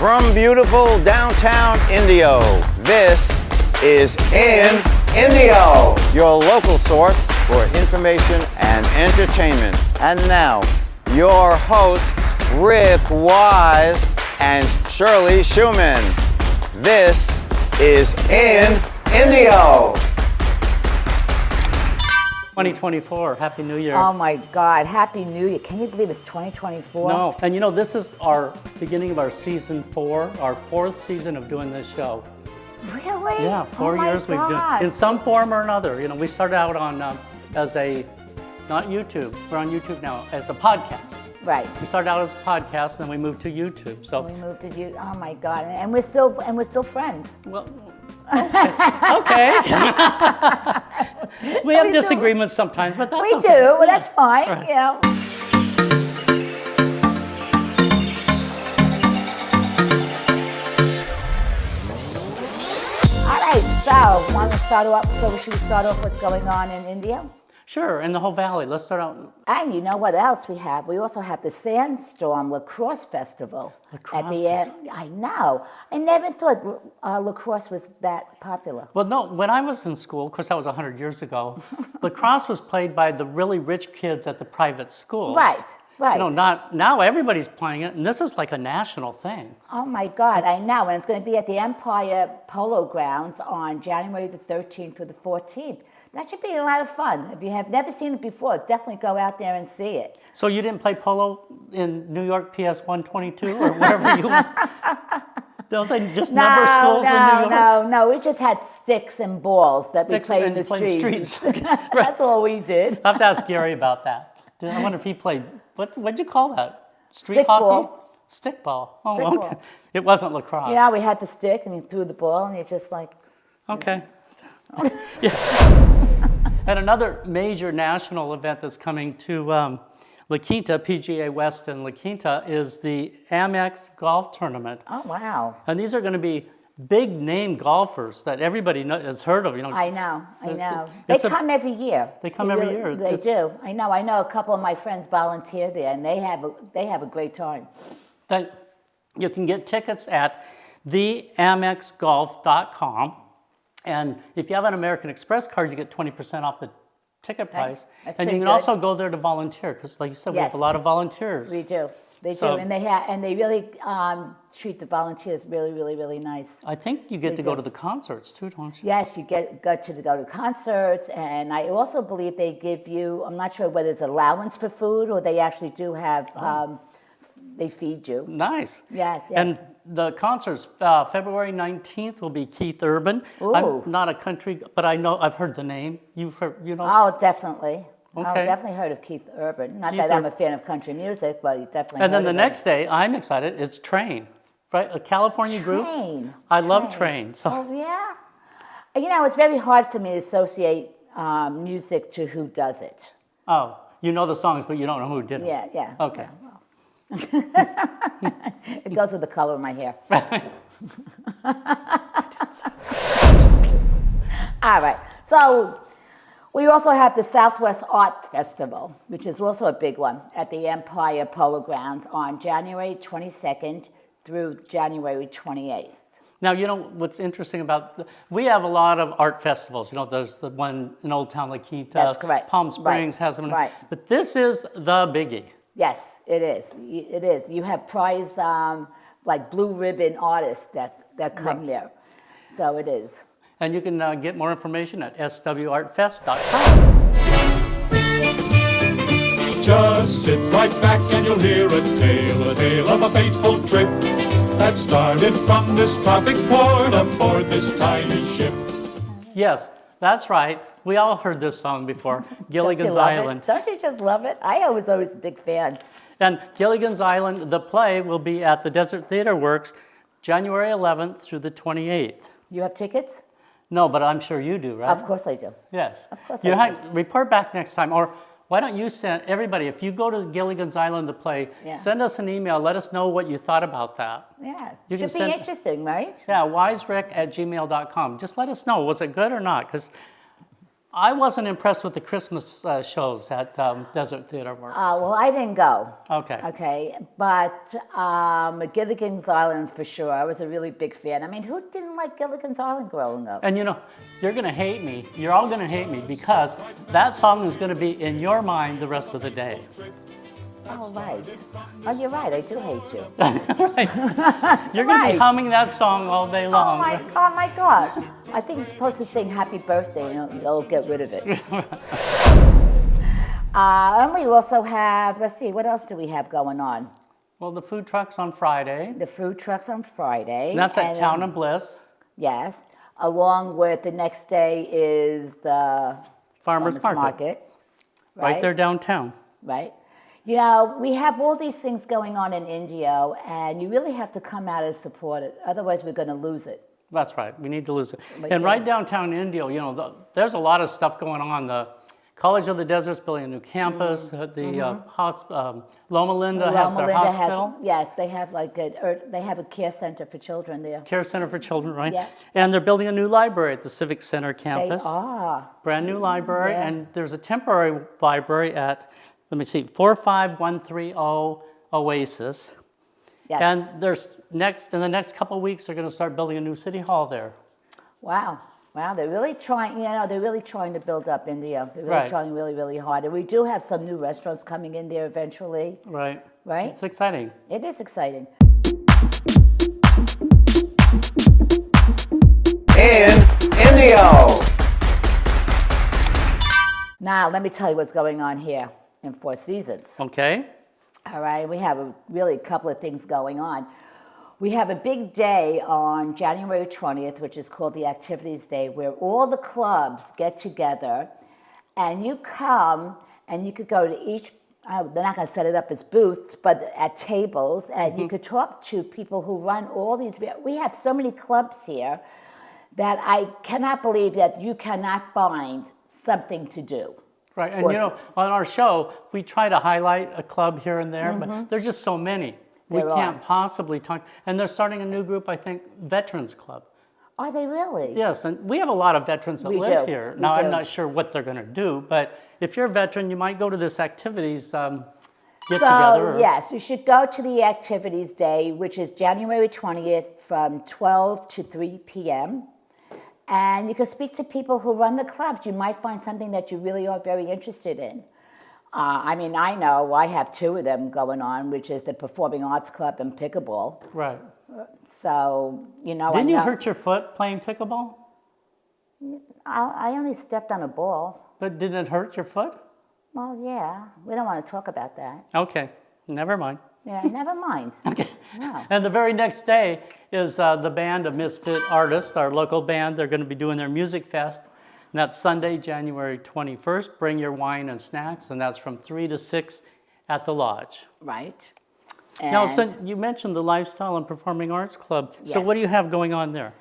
From beautiful downtown Indio, this is Indio, your local source for information and entertainment. And now, your hosts, Rick Wise and Shirley Schumann. This is Indio. 2024, Happy New Year. Oh my God, Happy New Year. Can you believe it's 2024? No, and you know, this is our beginning of our season 4, our 4th season of doing this show. Really? Yeah, 4 years we've done in some form or another. You know, we started out on as a, not YouTube, we're on YouTube now, as a podcast. Right. We started out as a podcast, and then we moved to YouTube. So we moved to YouTube. Oh my God, and we're still friends. Well, okay. We have disagreements sometimes, but that's we okay. do. Well, that's fine. Right. You know. All right. So, want to start off? So, should we start off what's going on in India? Sure, in the whole valley. Let's start out. And you know what else we have? We also have the Sandstorm Lacrosse Festival at the end. I know. I never thought lacrosse was that popular. Well, no, when I was in school, of course that was 100 years ago, lacrosse was played by the really rich kids at the private schools. Right, right. You know, now everybody's playing it, and this is like a national thing. Oh my God, I know. And it's going to be at the Empire Polo Grounds on January the 13th through the 14th. That should be a lot of fun. If you have never seen it before, definitely go out there and see it. So you didn't play polo in New York PS 122 or whatever you want? Don't they just number schools in New York? No. We just had sticks and balls that we played in the streets. That's all we did. I have to ask Gary about that. I wonder if he played, what'd you call that? Street Stick hockey? ball. Stick ball. Oh, Stick okay. ball. It wasn't lacrosse. Yeah, we had the stick and you threw the ball and you just like... Okay. Yeah. And another major national event that's coming to LaQuinta, PGA West and LaQuinta, is the Amex Golf Tournament. Oh, wow. And these are going to be big name golfers that everybody has heard of. You know, I know. They come every year. They come every year. They do. I know a couple of my friends volunteer there, and they have a great time. You can get tickets at theamexgolf.com. And if you have an American Express card, you get 20% off the ticket price. And you can also go there to volunteer, because like you said, we have a lot of volunteers. We do. They do, and they really treat the volunteers really, really, really nice. I think you get to go to the concerts too, don't you? Yes, you get to go to concerts, and I also believe they give you, I'm not sure whether it's allowance for food or they actually do have, they feed you. Nice. Yes. And the concerts, February 19th will be Keith Urban. Ooh. I'm not a country, but I've heard the name. You've heard, you know? Oh, definitely. Okay. I've definitely heard of Keith Urban. Not Keith that I'm a fan of country music, but you definitely And then heard the of next him. day, I'm excited, it's Train, right? A California group. I love Train. So. Oh, yeah? You know, it's very hard for me to associate music to who does it. Oh, you know the songs, but you don't know who did them. Yeah. Okay. Yeah, well. It goes with the color of my hair. All right. So we also have the Southwest Art Festival, which is also a big one at the Empire Polo Grounds on January 22nd through January 28th. Now, you know what's interesting about, we have a lot of art festivals. You know, there's the one in Old Town LaQuinta. That's correct. Palm Springs has them. Right. But this is the biggie. Yes, it is. It is. You have prize, like blue ribbon artists that come there. So it is. And you can get more information at swartfest.com. Just sit right back and you'll hear a tale of a fateful trip that started from this tropic port aboard this tiny ship. Yes, that's right. We all heard this song before, Gilligan's Don't you love Island. It? Don't you just love it? I was always a big fan. And Gilligan's Island, the play, will be at the Desert Theater Works January 11th through the 28th. You have tickets? No, but I'm sure you do, right? Of course I do. Yes. Of course I do. Report back next time. Or why don't you send everybody, if you go to Gilligan's Island to play, send us an email. Let us know what you thought about that. Yeah. You Should be interesting, right? Yeah, wiserick@gmail.com. Just let us know. Was it good or not? Because I wasn't impressed with the Christmas shows at Desert Theater Works. Well, I didn't go. Okay. Okay, but Gilligan's Island for sure. I was a really big fan. I mean, who didn't like Gilligan's Island growing up? And you know, you're going to hate me. You're all going to hate me because that song is going to be in your mind the rest of the day. Oh, right. Oh, you're right. I do hate you. Right. You're going to be Right. humming that song all day long. Oh my God. I think you're supposed to sing happy birthday and you'll get rid of it. And we also have, let's see, what else do we have going on? Well, the food truck's on Friday. The food truck's on Friday. And that's at and, Towne and Bliss. Yes. Along with the next day is the Farmers Market. Right there downtown. Right. You know, we have all these things going on in Indio, and you really have to come out and support it. Otherwise, we're going to lose it. That's right. We need to lose it. We And do. right downtown Indio, you know, there's a lot of stuff going on. The College of the Desert's building a new campus. Loma Linda has their hospital. Yes, they have they have a care center for children there. Care Center for Children, right? Yeah. And they're building a new library at the Civic Center campus. They are. Brand new library. Yeah. And there's a temporary library at, let me see, 45130 Oasis. Yes. And in the next couple of weeks, they're going to start building a new city hall there. Wow. Wow, they're really trying, they're really trying to build up Indio. They're really Right. trying really, really hard. And we do have some new restaurants coming in there eventually. Right. Right? It's exciting. It is exciting. In Indio. Now, let me tell you what's going on here in Four Seasons. Okay. All right, we have a couple of things going on. We have a big day on January 20th, which is called the Activities Day, where all the clubs get together and you come and you could go to each, they're not going to set it up as booths, but at tables, and you could talk to people who run all these. We have so many clubs here that I cannot believe that you cannot find something to do. Right, and you know, on our show, we try to highlight a club here and there, but there's just so many. We There can't are. possibly talk. And they're starting a new group, I think, Veterans Club. Are they really? Yes, and we have a lot of veterans that We live do. here. We Now, do. I'm not sure what they're going to do, but if you're a veteran, you might go to this activities get together. So, yes, you should go to the Activities Day, which is January 20th from 12 to 3 p.m. And you can speak to people who run the clubs. You might find something that you really are very interested in. I mean, I know I have two of them going on, which is the Performing Arts Club and Pickleball. Right. So, Didn't I you know, hurt your foot playing pickleball? I only stepped on a ball. But didn't it hurt your foot? Well, yeah, we don't want to talk about that. Okay, never mind. Yeah, never mind. Okay. No. And the very next day is the band of Misfit Artists, our local band. They're going to be doing their music fest. And that's Sunday, January 21st. Bring your wine and snacks, and that's from 3 to 6 at the Lodge. Right. Now, And- so you mentioned the Lifestyle and Performing Arts Club. So what do you Yes. have going on there?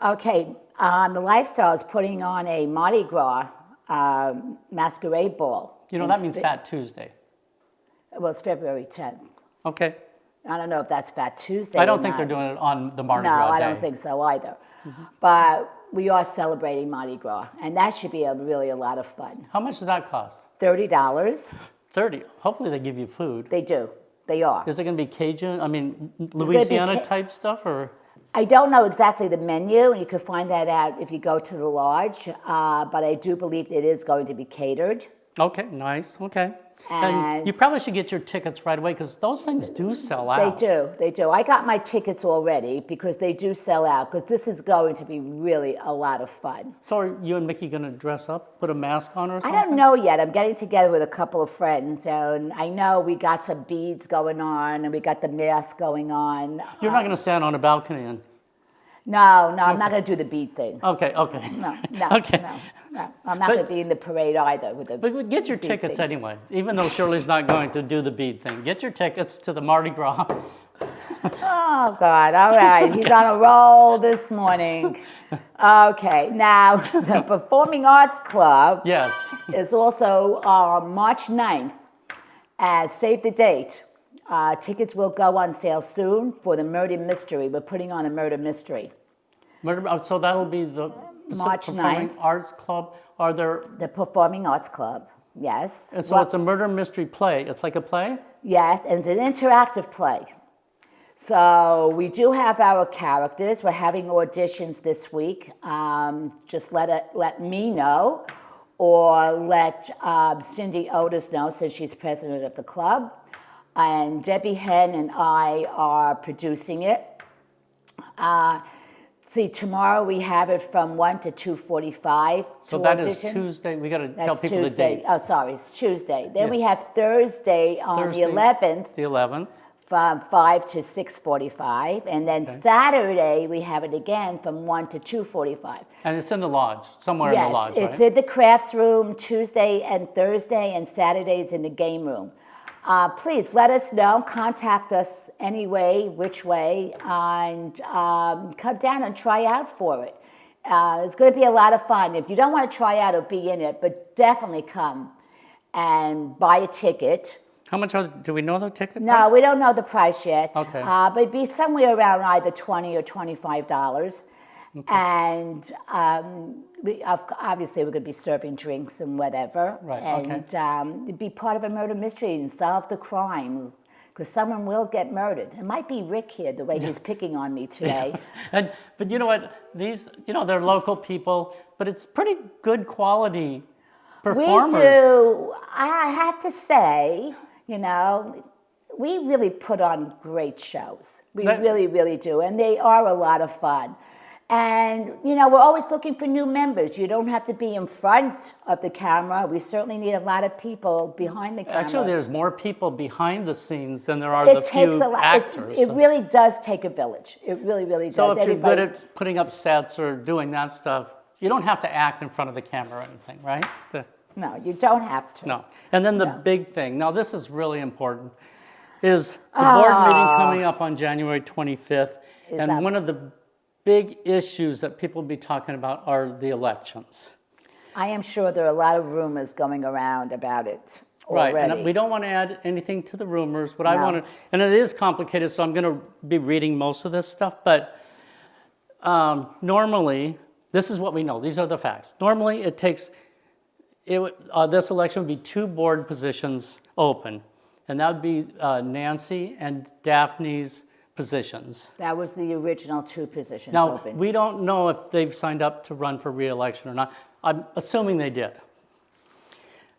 Okay, the Lifestyle is putting on a Mardi Gras masquerade ball. You know, in that means Fe- Fat Tuesday. Well, it's February 10th. Okay. I don't know if that's Fat Tuesday. I don't or think they're not. doing it on the Mardi No, Gras I day. don't think so either. But we are celebrating Mardi Gras, and that should be really a lot of fun. How much does that cost? $30. 30. Hopefully they give you food. They do. They are. Is it going to be Cajun, be Louisiana Ca- type stuff, or? I don't know exactly the menu, and you can find that out if you go to the lodge, but I do believe it is going to be catered. Okay, nice, okay. And And- you probably should get your tickets right away because those things do sell out. They do. I got my tickets already because they do sell out, because this is going to be really a lot of fun. So are you and Mickey going to dress up, put a mask on or I something? don't know yet. I'm getting together with a couple of friends, and I know we got some beads going on, and we got the mask going on. You're not going to stand on a balcony and... No, I'm not going to do the bead thing. Okay, okay. No, Okay. no. I'm not going to be in the parade either with the But get your bead tickets thing. anyway, even though Shirley's not going to do the bead thing. Get your tickets to the Mardi Gras. Oh, God. All right. He's on a roll this morning. Okay. Now, the Performing Arts Club Yes. is also March 9th. Save the date. Tickets will go on sale soon for the Murder Mystery. We're putting on a murder mystery. So that'll be the March Performing 9th. Arts Club. are there? The Performing Arts Club, yes. And so it's a murder mystery play. It's like a play? Yes, and it's an interactive play. So we do have our characters. We're having auditions this week. Just let me know, or let Cindy Otis know, since she's president of the club. And Debbie Henn and I are producing it. See, tomorrow we have it from 1 to 2:45. So that is Tuesday. We got to tell people Tuesday. the dates. Oh, sorry, it's Tuesday. Then we Yes. have Thursday on the 11th. The 11th. From 5 to 6:45, and then Saturday we have it again from 1 to 2:45. And it's in the lodge, somewhere in the lodge, Yes, it's right? in the crafts room Tuesday and Thursday, and Saturdays in the game room. Please let us know, contact us any way, which way, and come down and try out for it. It's going to be a lot of fun. If you don't want to try out or be in it, but definitely come and buy a ticket. How much do we know the ticket No, price? we don't know the price yet. Okay. But it'd be somewhere around either $20 or $25. Okay. And obviously we're going to be serving drinks and whatever. Right, and it'd be part of a murder mystery and solve the crime, because someone will get murdered. It might be Rick here, the way he's picking on me today. But you know what? These, they're local people, but it's pretty good quality performers. We do. I have to say, we really put on great shows. We really, really do. And they are a lot of fun. And, we're always looking for new members. You don't have to be in front of the camera. We certainly need a lot of people behind the camera. Actually, there's more people behind the scenes than there are the few actors. It really does take a village. It really, really does. So if you're good at putting up sets or doing that stuff, you don't have to act in front of the camera or anything, right? No, you don't have to. No. And then the big thing, now this is really important, is the board meeting coming up on January 25th. And one of the big issues that people will be talking about are the elections. I am sure there are a lot of rumors going around about it already. Right, and we don't want to add anything to the rumors. What I want to, and it is complicated, so I'm going to be reading most of this stuff, but normally, this is what we know. These are the facts. Normally, it takes, this election would be 2 board positions open, and that would be Nancy and Daphne's positions. That was the original 2 positions Now, open. we don't know if they've signed up to run for re-election or not. I'm assuming they did.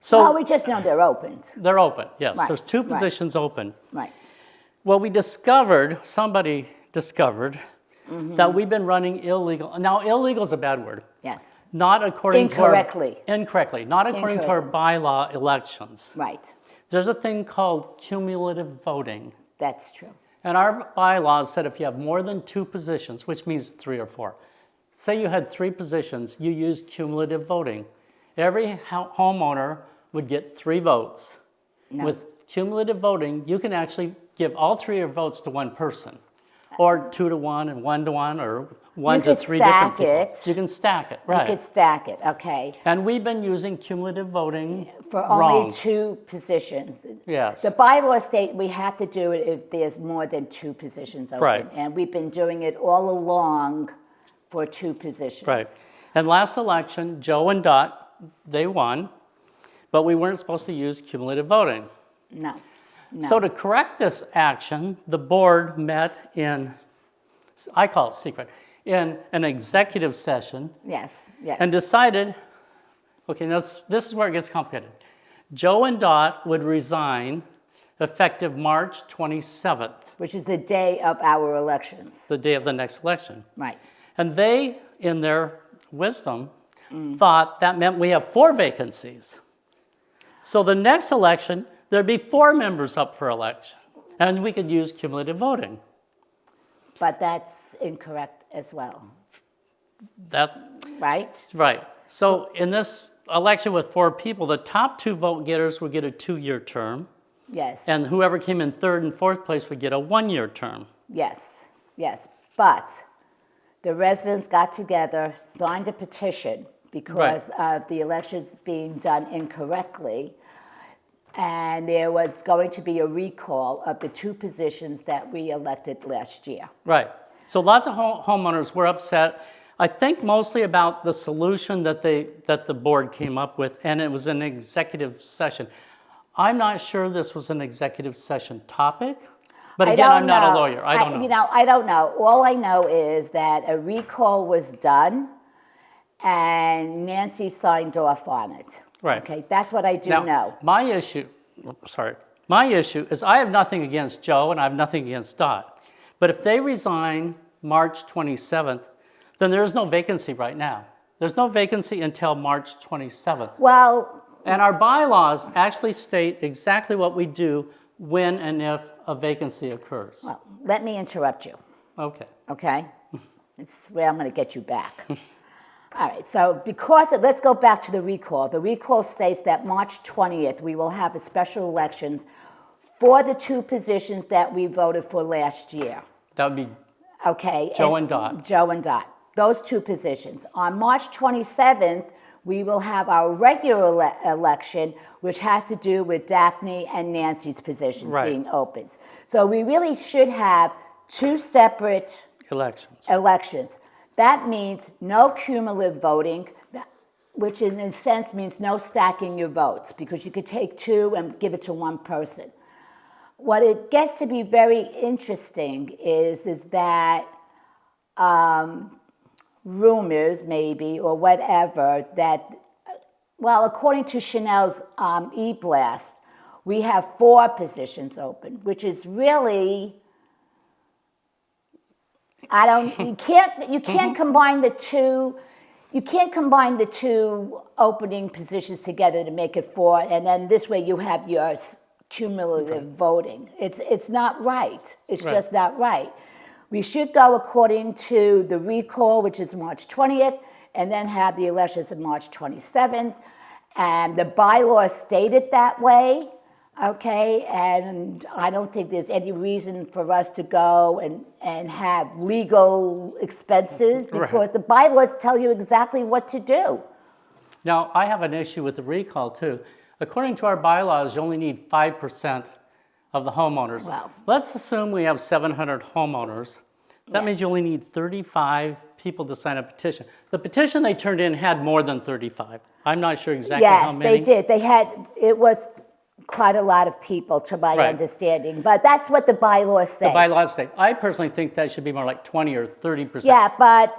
So well, we just know they're opened. they're open, yes. Right, There's 2 right. positions open. Right. Well, somebody discovered that we've been running illegal. Now, illegal is a bad word. Yes. Not according Incorrectly. Incorrectly. Not according to our bylaw elections. Right. There's a thing called cumulative voting. That's true. And our bylaws said if you have more than 2 positions, which means 3 or 4, say you had 3 positions, you use cumulative voting. Every homeowner would get 3 votes. No. With cumulative voting, you can actually give all 3 of your votes to one person, or 2 to 1 and 1 to 1, or 1 to 3 different people. You can stack it, right? You could stack it, okay. And we've been using cumulative voting For wrong. only 2 positions. Yes. The bylaw state we have to do it if there's more than 2 positions open. Right. And we've been doing it all along for 2 positions. Right. And last election, Joe and Dot, they won, but we weren't supposed to use cumulative voting. No. No. So to correct this action, the board met in, I call it secret, in an executive session. Yes, yes. And decided, okay, now this is where it gets complicated. Joe and Dot would resign effective March 27th, Which is the day of our elections. the day of the next election. Right. And they, in their wisdom, thought that meant we have 4 vacancies. So the next election, there'd be 4 members up for election, and we could use cumulative voting. But that's incorrect as well, That's right? right. So in this election with 4 people, the top 2 vote getters would get a 2-year term, Yes. and whoever came in 3rd and 4th place would get a 1-year term. Yes, yes. But the residents got together, signed a petition because of the elections being done incorrectly, and there was going to be a recall of the 2 positions that we elected last year. Right. So lots of homeowners were upset. I think mostly about the solution that the board came up with, and it was an executive session. I'm not sure this was an executive session topic, but again, I'm not a lawyer. I don't know. I don't know. All I know is that a recall was done, and Nancy signed off on it. Right. Okay, that's what I do Now, know. my issue is I have nothing against Joe and I have nothing against Dot. But if they resign March 27th, then there is no vacancy right now. There's no vacancy until March 27th. Well, And our bylaws actually state exactly what we do when and if a vacancy occurs. well, let me interrupt you, Okay. okay? It's where I'm going to get you back. All right, so let's go back to the recall. The recall states that March 20th, we will have a special election for the two positions that we voted for last year. That would be Okay. Joe and Dot. Joe and Dot. Those two positions. On March 27th, we will have our regular election, which has to do with Daphne and Nancy's positions Right. being opened. So we really should have two separate elections. That means no cumulative voting, which in a sense means no stacking your votes, because you could take two and give it to one person. What it gets to be very interesting is that rumors maybe or whatever that, well, according to Chanel's e-blast, we have 4 positions open, which is really, you can't combine the two. You can't combine the two opening positions together to make it 4, and then this way you have your cumulative voting. It's not right. It's just not right. We should go according to the recall, which is March 20th, and then have the elections on March 27th. And the bylaws state it that way, okay? And I don't think there's any reason for us to go and have legal expenses, because the bylaws tell you exactly what to do. Now, I have an issue with the recall too. According to our bylaws, you only need 5% of the homeowners. Wow. Let's assume we have 700 homeowners. That means you only need 35 people to sign a petition. The petition they turned in had more than 35. I'm not sure exactly how many. Yes, they did. It was quite a lot of people, to my understanding, but that's what the bylaws say. The bylaws say. I personally think that should be more like 20 or 30%. Yeah, but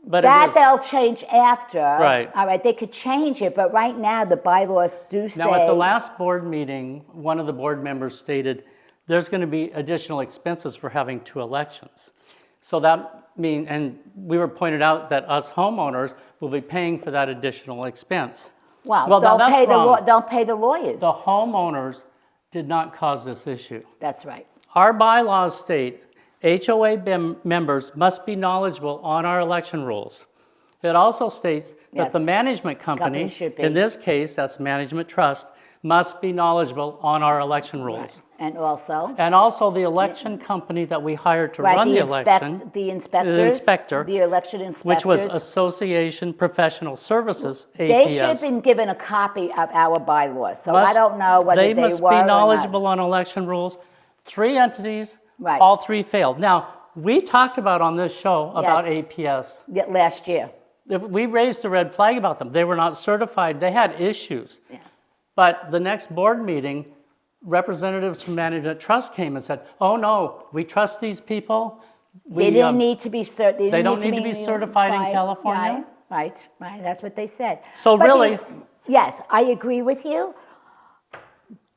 that they'll change after. Right. All right, they could change it, but right now the bylaws do say. Now, at the last board meeting, one of the board members stated there's going to be additional expenses for having 2 elections. So that means, and we were pointed out that us homeowners will be paying for that additional expense. Well, that's wrong. don't pay the lawyers. The homeowners did not cause this issue. That's right. Our bylaws state HOA members must be knowledgeable on our election rules. It also states that the management company, should be. in this case, that's Management Trust, must be knowledgeable on our election rules. And also? And also the election company that we hired to run the election. The inspectors. The inspector. The election inspectors. Which was Association Professional Services, APS. They should have been given a copy of our bylaws, so I don't know whether they were or not. They must be knowledgeable on election rules. 3 entities, all 3 failed. Now, we talked about on this show about APS. Last year. We raised a red flag about them. They were not certified. They had issues. Yeah. But the next board meeting, representatives from Management Trust came and said, oh no, we trust these people. They didn't need to be certified. They don't need to be certified in California. Right. That's what they said. So really. Yes, I agree with you,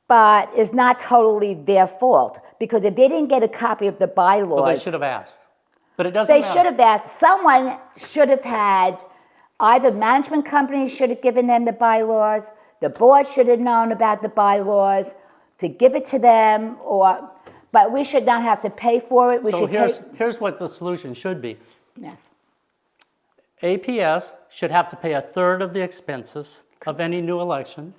but it's not totally their fault, because if they didn't get a copy of the bylaws. Well, they should have asked. But it doesn't matter. They should have asked. Someone should have had, either management company should have given them the bylaws, the board should have known about the bylaws, to give it to them, but we should not have to pay for it. Here's what the solution should be. Yes. APS should have to pay 1/3 of the expenses of any new election.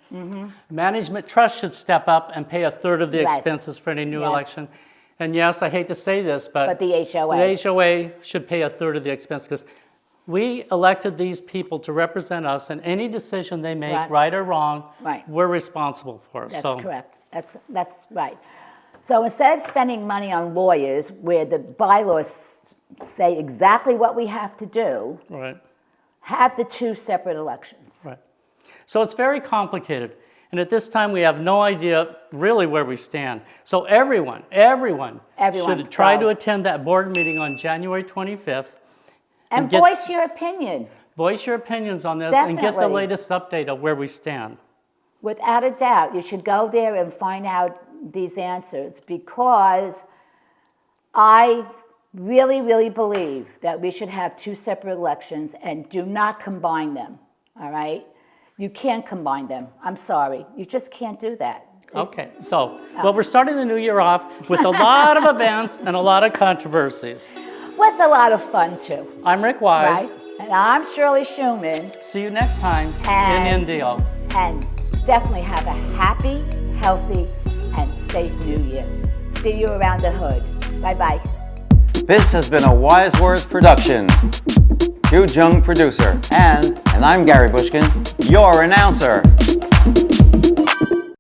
Management Trust should step up and pay 1/3 of the expenses for any new election. And yes, I hate to say this, but the HOA. The HOA should pay 1/3 of the expense, because we elected these people to represent us, and any decision they make, right or wrong, we're responsible for. That's correct. That's right. So instead of spending money on lawyers where the bylaws say exactly what we have to do, Right. have the two separate elections. Right. So it's very complicated. And at this time, we have no idea really where we stand. So everyone should try to attend that board meeting on January 25th. And voice your opinion. Voice your opinions on this and get the Definitely. latest update of where we stand. Without a doubt, you should go there and find out these answers, because I really, really believe that we should have two separate elections and do not combine them, all right? You can't combine them. I'm sorry. You just can't do that. Okay, so, well, we're starting the new year off with a lot of events and a lot of controversies. With a lot of fun, too. I'm Rick Wise. Right? And I'm Shirley Schumann. See you next time And- in Indio. And definitely have a happy, healthy, and safe new year. See you around the hood. Bye-bye. This has been a Wise Words production. Hugh Jung, producer, and I'm Gary Bushkin, your announcer.